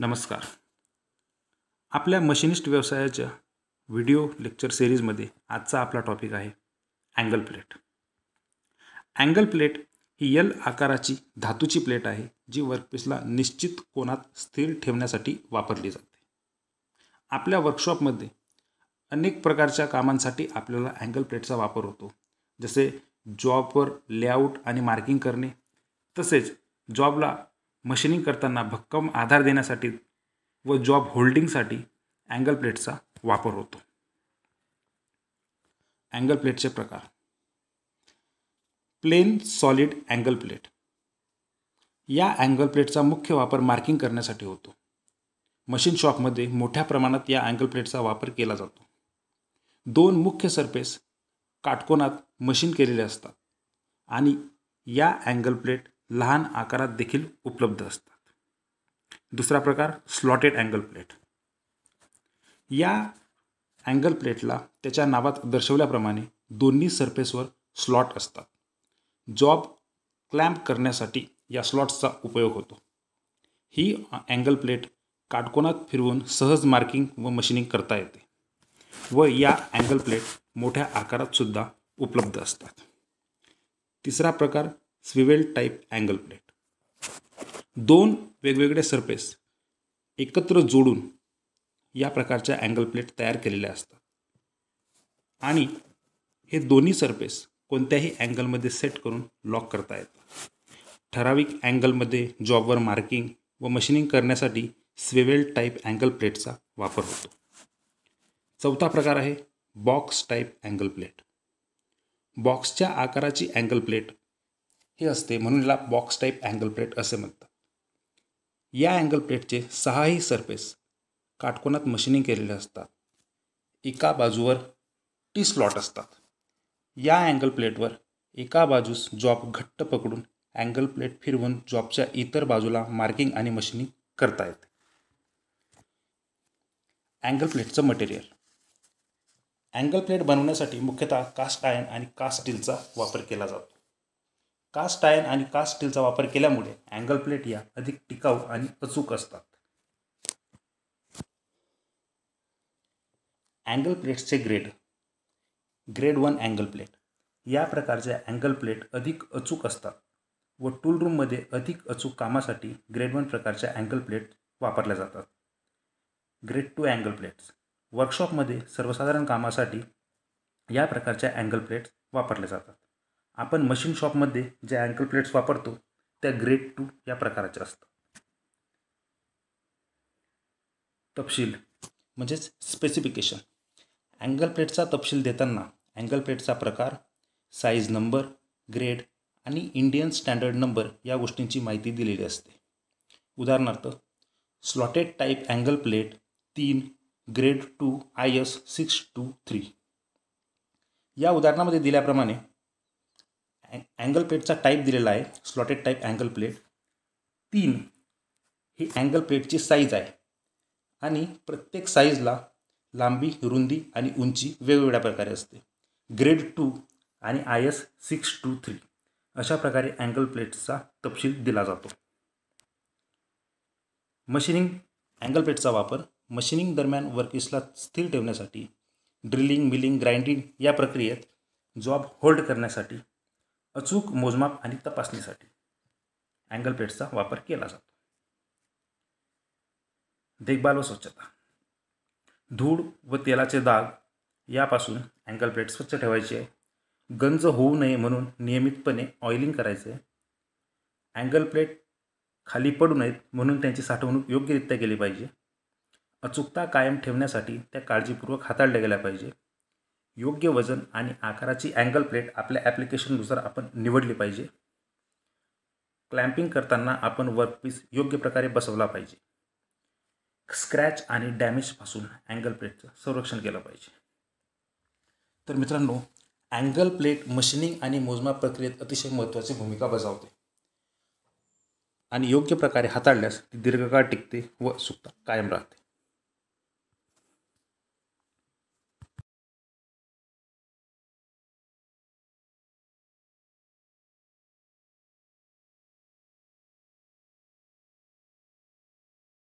नमस्कार. आपल्या मशिनिस्ट व्यवसायाच्या व्हिडिओ लेक्चर सिरीजमध्ये आजचा आपला टॉपिक आहे अँगल प्लेट. अँगल प्लेट ही एल आकाराची धातूची प्लेट आहे जी वर्कपीसला निश्चित कोनात स्थिर ठेवण्यासाठी वापरली जाते. आपल्या वर्कशॉपमध्ये अनेक प्रकारच्या कामांसाठी आपल्याला अँगल प्लेटचा वापर होतो, जसे जॉबवर लेआउट आणि मार्किंग करणे, तसेच जॉबला मशीनिंग करताना भक्कम आधार देण्यासाठी व जॉब होल्डिंगसाठी अँगल प्लेटचा वापर होतो. अँगल प्लेटचे प्रकार: प्लेन सॉलिड अँगल प्लेट. या अँगल प्लेटचा मुख्य वापर मार्किंग करण्यासाठी होतो. मशीन शॉपमध्ये मोठ्या प्रमाणात या अँगल प्लेटचा वापर केला जातो. दोन मुख्य सरफेस काटकोनात मशीन केलेले असतात आणि या अँगल प्लेट लहान आकारात देखील उपलब्ध असतात. दुसरा प्रकार स्लॉटेड अँगल प्लेट. या अँगल प्लेटला त्याच्या नावात दर्शवल्याप्रमाणे दोन्ही सरफेसवर स्लॉट असतात. जॉब क्लॅम्प करण्यासाठी या स्लॉट्सचा उपयोग होतो. ही अँगल प्लेट काटकोनात फिरवून सहज मार्किंग व मशीनिंग करता येते व या अँगल प्लेट मोठ्या आकारात सुद्धा उपलब्ध असतात. तिसरा प्रकार स्विवेल टाईप अँगल प्लेट. दोन वेगवेगळे सरफेस एकत्र जोडून या प्रकारच्या अँगल प्लेट तयार केलेल्या असतात आणि हे दोन्ही सरफेस कोणत्याही अँगलमध्ये सेट करून लॉक करता येतात. ठराविक अँगलमध्ये जॉबवर मार्किंग व मशीनिंग करण्यासाठी स्विवेल टाईप अँगल प्लेटचा वापर होतो. चौथा प्रकार आहे बॉक्स टाईप अँगल प्लेट. बॉक्सच्या आकाराची अँगल प्लेट हे असते म्हणून याला बॉक्स टाईप अँगल प्लेट असे म्हणतात. या अँगल प्लेटचे सहाही सरफेस काटकोनात मशीनिंग केलेले असतात. एका बाजूवर टी स्लॉट असतात. या अँगल प्लेटवर एका बाजूस जॉब घट्ट पकडून अँगल प्लेट फिरवून जॉबच्या इतर बाजूला मार्किंग आणि मशीनिंग करता येते. अँगल प्लेटचं मटेरियल. अँगल प्लेट बनवण्यासाठी मुख्यतः कास्ट आयर्न आणि कास्ट स्टीलचा वापर केला जातो. कास्ट आयर्न आणि कास्ट स्टीलचा वापर केल्यामुळे अँगल प्लेट या अधिक टिकाऊ आणि अचूक असतात. अँगल प्लेट्सचे ग्रेड. Grade 1 angle plate. या प्रकारच्या अँगल प्लेट अधिक अचूक असतात व टूल रूममध्ये अधिक अचूक कामासाठी ग्रेड 1 प्रकारच्या अँगल प्लेट वापरल्या जातात. Grade 2 angle plates. वर्कशॉपमध्ये सर्वसाधारण कामासाठी या प्रकारच्या अँगल प्लेट्स वापरल्या जातात. आपण मशीन शॉपमध्ये जे अँगल प्लेट्स वापरतो त्या ग्रेड 2 या प्रकाराच्या असतात. तपशील म्हणजेच स्पेसिफिकेशन. अँगल प्लेटचा तपशील देताना अँगल प्लेटचा प्रकार, साईज नंबर, ग्रेड आणि इंडियन स्टँडर्ड नंबर या गोष्टींची माहिती दिलेली असते. उदाहरणार्थ slotted type angle plate 3 grade 2 IS 623. या उदाहरणामध्ये दिल्याप्रमाणे अँगल प्लेटचा टाईप दिलेला आहे स्लॉटेड टाईप अँगल प्लेट. 3 ही अँगल प्लेटची साईज आहे आणि प्रत्येक साईजला लांबी, रुंदी आणि उंची वेगवेगळ्या प्रकारे असते. ग्रेड 2 आणि IS 623 अशा प्रकारे अँगल प्लेट्सचा तपशील दिला जातो. मशीनिंग. अँगल प्लेटचा वापर मशीनिंग दरम्यान वर्कपीसला स्थिर ठेवण्यासाठी, ड्रिलिंग, मिलिंग, ग्राइंडिंग या प्रक्रियेत जॉब होल्ड करण्यासाठी, अचूक मोजमाप आणि तपासणीसाठी अँगल प्लेट्सचा वापर केला जातो. देखभाल व स्वच्छता. धूळ व तेलाचे डाग यापासून अँगल प्लेट स्वच्छ ठेवायची आहे. गंज होऊ नये म्हणून नियमितपणे ऑइलिंग करायचे आहे. अँगल प्लेट खाली पडू नयेत म्हणून त्यांची साठवणूक योग्यरित्या केली पाहिजे. अचूकता कायम ठेवण्यासाठी त्या काळजीपूर्वक हाताळल्या गेल्या पाहिजे. योग्य वजन आणि आकाराची अँगल प्लेट आपल्या ॲप्लिकेशननुसार आपण निवडली पाहिजे. क्लॅम्पिंग करताना आपण वर्कपीस योग्य प्रकारे बसवला पाहिजे. स्क्रॅच आणि डॅमेजपासून अँगल प्लेटचं संरक्षण केलं पाहिजे. तर मित्रांनो, अँगल प्लेट मशीनिंग आणि मोजमाप प्रक्रियेत अतिशय महत्त्वाची भूमिका बजावते आणि योग्य प्रकारे हाताळल्यास ती दीर्घकाळ टिकते व अचूकता कायम राहते.